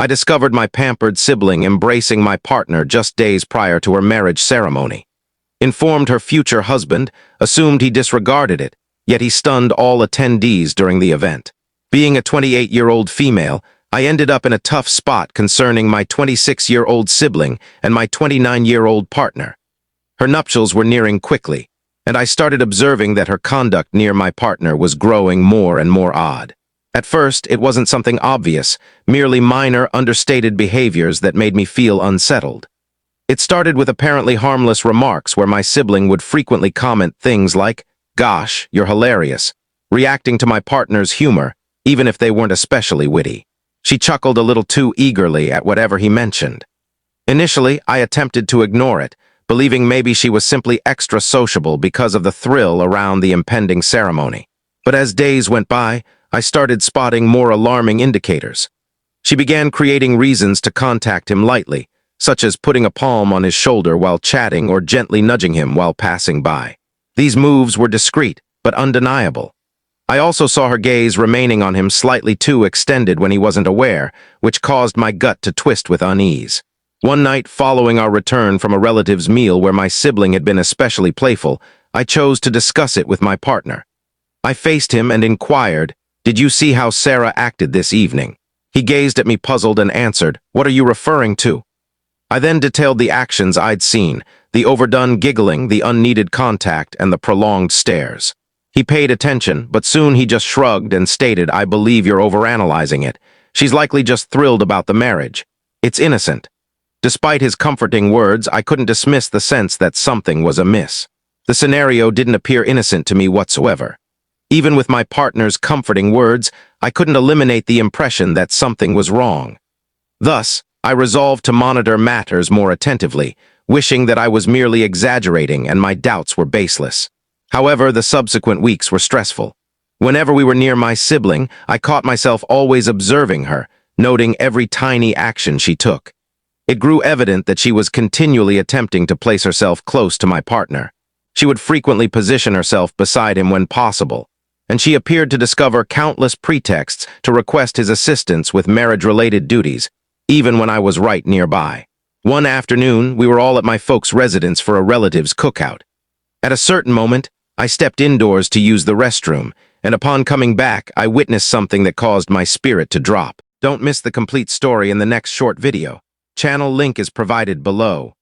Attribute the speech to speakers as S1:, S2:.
S1: I discovered my pampered sibling embracing my partner just days prior to her marriage ceremony. Informed her future husband, assumed he disregarded it, yet he stunned all attendees during the event. Being a 28-year-old female, I ended up in a tough spot concerning my 26-year-old sibling and my 29-year-old partner. Her nuptials were nearing quickly, and I started observing that her conduct near my partner was growing more and more odd. At first, it wasn't something obvious, merely minor, understated behaviors that made me feel unsettled. It started with apparently harmless remarks where my sibling would frequently comment things like, "Gosh, you're hilarious," reacting to my partner's humor, even if they weren't especially witty. She chuckled a little too eagerly at whatever he mentioned. Initially, I attempted to ignore it, believing maybe she was simply extra sociable because of the thrill around the impending ceremony. But as days went by, I started spotting more alarming indicators. She began creating reasons to contact him lightly, such as putting a palm on his shoulder while chatting or gently nudging him while passing by. These moves were discreet, but undeniable. I also saw her gaze remaining on him slightly too extended when he wasn't aware, which caused my gut to twist with unease. One night following our return from a relative's meal where my sibling had been especially playful, I chose to discuss it with my partner. I faced him and inquired, "Did you see how Sarah acted this evening?" He gazed at me puzzled and answered, "What are you referring to?" I then detailed the actions I'd seen, the overdone giggling, the unneeded contact, and the prolonged stares. He paid attention, but soon he just shrugged and stated, "I believe you're overanalyzing it. She's likely just thrilled about the marriage. It's innocent." Despite his comforting words, I couldn't dismiss the sense that something was amiss. The scenario didn't appear innocent to me whatsoever. Even with my partner's comforting words, I couldn't eliminate the impression that something was wrong. Thus, I resolved to monitor matters more attentively, wishing that I was merely exaggerating and my doubts were baseless. However, the subsequent weeks were stressful. Whenever we were near my sibling, I caught myself always observing her, noting every tiny action she took. It grew evident that she was continually attempting to place herself close to my partner. She would frequently position herself beside him when possible, and she appeared to discover countless pretexts to request his assistance with marriage-related duties, even when I was right nearby. One afternoon, we were all at my folks' residence for a relative's cookout. At a certain moment, I stepped indoors to use the restroom, and upon coming back, I witnessed something that caused my spirit to drop. Don't miss the complete story in the next short video. Channel link is provided below.